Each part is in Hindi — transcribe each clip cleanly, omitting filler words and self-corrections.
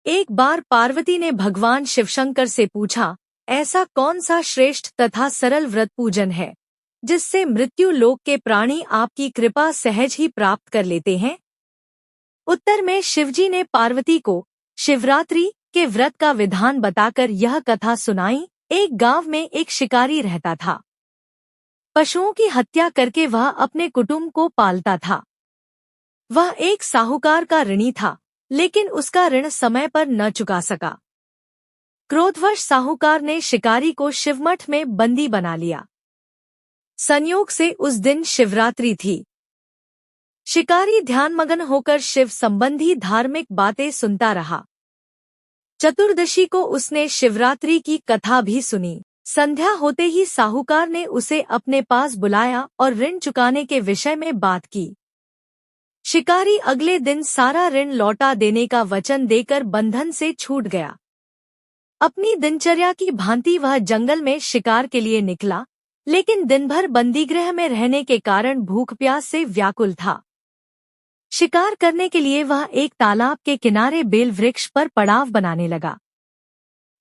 एक बार पार्वती ने भगवान शिवशंकर से पूछा, ऐसा कौन सा श्रेष्ठ तथा सरल व्रत पूजन है जिससे मृत्यु लोक के प्राणी आपकी कृपा सहज ही प्राप्त कर लेते हैं। उत्तर में शिवजी ने पार्वती को शिवरात्रि के व्रत का विधान बताकर यह कथा सुनाई। एक गांव में एक शिकारी रहता था। पशुओं की हत्या करके वह अपने कुटुंब को पालता था। वह एक साहूकार का ऋणी था, लेकिन उसका ऋण समय पर न चुका सका। क्रोधवश साहूकार ने शिकारी को शिवमठ में बंदी बना लिया। संयोग से उस दिन शिवरात्रि थी। शिकारी ध्यानमग्न होकर शिव संबंधी धार्मिक बातें सुनता रहा। चतुर्दशी को उसने शिवरात्रि की कथा भी सुनी। संध्या होते ही साहूकार ने उसे अपने पास बुलाया और ऋण चुकाने के विषय में बात की। शिकारी अगले दिन सारा ऋण लौटा देने का वचन देकर बंधन से छूट गया। अपनी दिनचर्या की भांति वह जंगल में शिकार के लिए निकला, लेकिन दिन भर बंदीगृह में रहने के कारण भूख प्यास से व्याकुल था। शिकार करने के लिए वह एक तालाब के किनारे बेल वृक्ष पर पड़ाव बनाने लगा।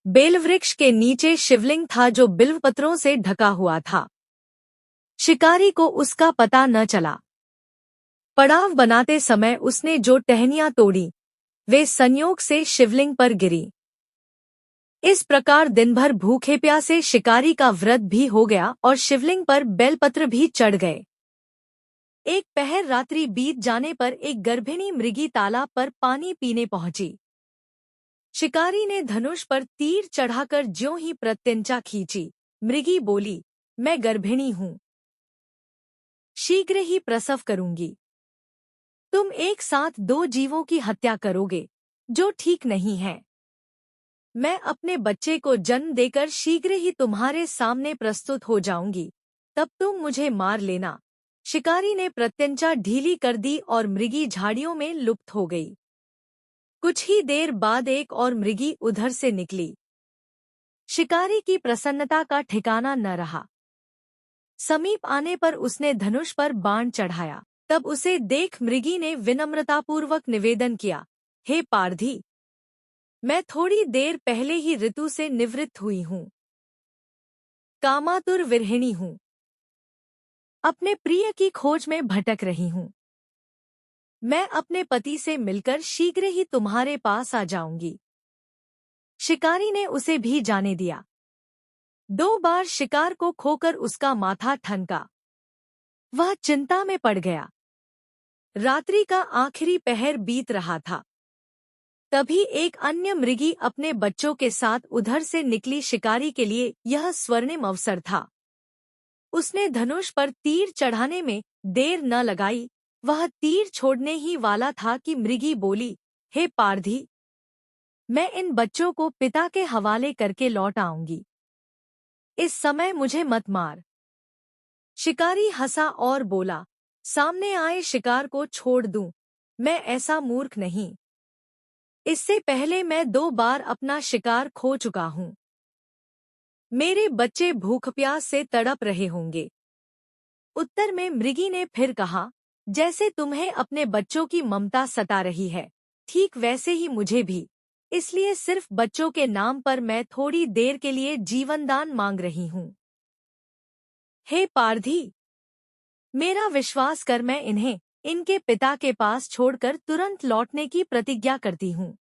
बेल वृक्ष के नीचे शिवलिंग था जो बिल्वपत्रों से ढका हुआ था। शिकारी को उसका पता न चला। पड़ाव बनाते समय उसने जो टहनियां तोड़ी वे संयोग से शिवलिंग पर गिरी। इस प्रकार दिन भर भूखे प्यासे शिकारी का व्रत भी हो गया और शिवलिंग पर बेलपत्र भी चढ़ गए। एक पहर रात्रि बीत जाने पर एक गर्भिणी मृगी तालाब पर पानी पीने पहुंची। शिकारी ने धनुष पर तीर चढ़ाकर ज्यों ही प्रत्यंचा खींची, मृगी बोली, मैं गर्भिणी हूँ, शीघ्र ही प्रसव करूंगी। तुम एक साथ दो जीवों की हत्या करोगे, जो ठीक नहीं है। मैं अपने बच्चे को जन्म देकर शीघ्र ही तुम्हारे सामने प्रस्तुत हो जाऊंगी, तब तुम मुझे मार लेना। शिकारी ने प्रत्यंचा ढीली कर दी और मृगी झाड़ियों में लुप्त हो गई। कुछ ही देर बाद एक और मृगी उधर से निकली। शिकारी की प्रसन्नता का ठिकाना न रहा। समीप आने पर उसने धनुष पर बाण चढ़ाया। तब उसे देख मृगी ने विनम्रतापूर्वक निवेदन किया, हे पारधी, मैं थोड़ी देर पहले ही ऋतु से निवृत्त हुई हूँ। कामातुर विरहिणी हूँ। अपने प्रिय की खोज में भटक रही हूँ। मैं अपने पति से मिलकर शीघ्र ही तुम्हारे पास आ जाऊंगी। शिकारी ने उसे भी जाने दिया। 2 बार शिकार को खोकर उसका माथा ठनका। वह चिंता में पड़ गया। रात्रि का आखिरी पहर बीत रहा था। तभी एक अन्य मृगी अपने बच्चों के साथ उधर से निकली। शिकारी के लिए यह स्वर्णिम अवसर था। उसने धनुष पर तीर चढ़ाने में देर न लगाई। वह तीर छोड़ने ही वाला था कि मृगी बोली, हे पारधी, मैं इन बच्चों को पिता के हवाले करके लौट आऊंगी। इस समय मुझे मत मार। शिकारी हंसा और बोला, सामने आए शिकार को छोड़ दूं, मैं ऐसा मूर्ख नहीं। इससे पहले मैं 2 बार अपना शिकार खो चुका हूँ। मेरे बच्चे भूख प्यास से तड़प रहे होंगे। उत्तर में मृगी ने फिर कहा, जैसे तुम्हें अपने बच्चों की ममता सता रही है, ठीक वैसे ही मुझे भी। इसलिए सिर्फ बच्चों के नाम पर मैं थोड़ी देर के लिए जीवनदान मांग रही हूँ। हे पारधी, मेरा विश्वास कर, मैं इन्हें इनके पिता के पास छोड़कर तुरंत लौटने की प्रतिज्ञा करती हूँ।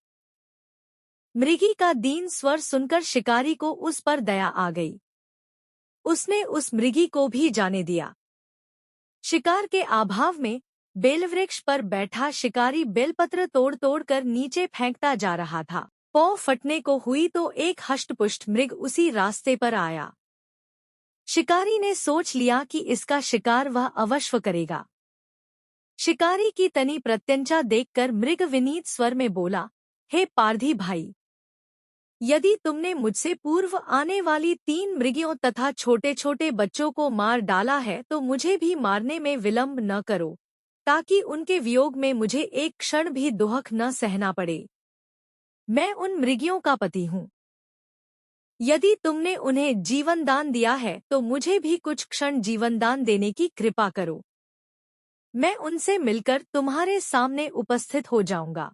मृगी का दीन स्वर सुनकर शिकारी को उस पर दया आ गई। उसने उस मृगी को भी जाने दिया। शिकार के अभाव में बेलवृक्ष पर बैठा शिकारी बेलपत्र तोड़ तोड़ कर नीचे फेंकता जा रहा था। पौ फटने को हुई तो एक हष्टपुष्ट मृग उसी रास्ते पर आया। शिकारी ने सोच लिया कि इसका शिकार वह अवश्य करेगा। शिकारी की तनी प्रत्यंचा देखकर मृग विनीत स्वर में बोला, हे पारधी भाई, यदि तुमने मुझसे पूर्व आने वाली 3 मृगियों तथा छोटे छोटे बच्चों को मार डाला है तो मुझे भी मारने में विलंब न करो, ताकि उनके वियोग में मुझे एक क्षण भी दुख न सहना पड़े। मैं उन मृगियों का पति हूँ। यदि तुमने उन्हें जीवन दान दिया है तो मुझे भी कुछ क्षण जीवन दान देने की कृपा करो। मैं उनसे मिलकर तुम्हारे सामने उपस्थित हो जाऊंगा।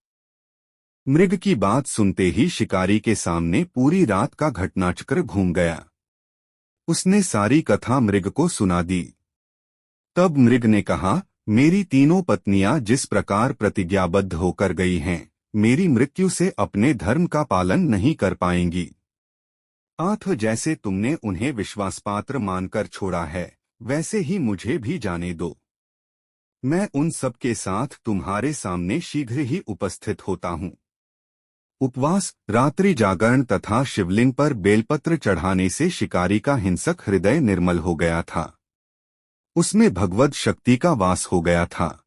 मृग की बात सुनते ही शिकारी के सामने पूरी रात का घटनाचक्र घूम गया। उसने सारी कथा मृग को सुना दी। तब मृग ने कहा, मेरी तीनों पत्नियां जिस प्रकार प्रतिज्ञाबद्ध होकर गई हैं, मेरी मृत्यु से अपने धर्म का पालन नहीं कर पाएंगी। आठ जैसे तुमने उन्हें विश्वासपात्र मानकर छोड़ा है, वैसे ही मुझे भी जाने दो। मैं उन सब के साथ तुम्हारे सामने शीघ्र ही उपस्थित होता हूँ। उपवास, रात्रि जागरण तथा शिवलिंग पर बेलपत्र चढ़ाने से शिकारी का हिंसक हृदय निर्मल हो गया था। उसमें भगवत शक्ति का वास हो गया था।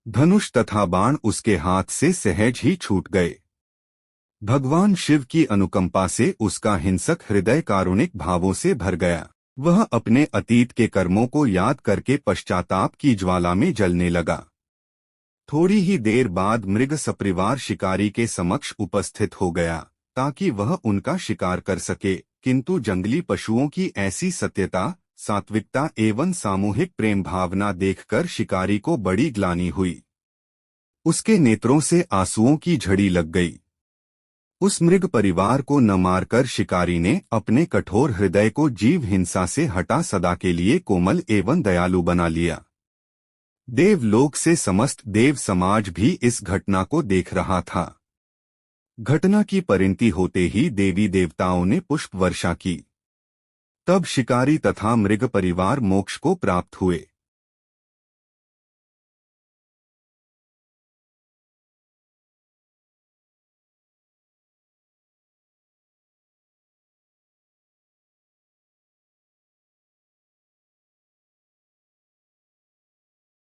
धनुष तथा बाण उसके हाथ से सहज ही छूट गए। भगवान शिव की अनुकंपा से उसका हिंसक हृदय कारुणिक भावों से भर गया। वह अपने अतीत के कर्मों को याद करके पश्चाताप की ज्वाला में जलने लगा। थोड़ी ही देर बाद मृग सपरिवार शिकारी के समक्ष उपस्थित हो गया ताकि वह उनका शिकार कर सके, किंतु जंगली पशुओं की ऐसी सत्यता, सात्विकता एवं सामूहिक प्रेम भावना देखकर शिकारी को बड़ी ग्लानि हुई। उसके नेत्रों से आंसुओं की झड़ी लग गई। उस मृग परिवार को न मारकर शिकारी ने अपने कठोर हृदय को जीव हिंसा से हटा सदा के लिए कोमल एवं दयालु बना लिया। देवलोक से समस्त देव समाज भी इस घटना को देख रहा था। घटना की परिणति होते ही देवी देवताओं ने पुष्प वर्षा की। तब शिकारी तथा मृग परिवार मोक्ष को प्राप्त हुए।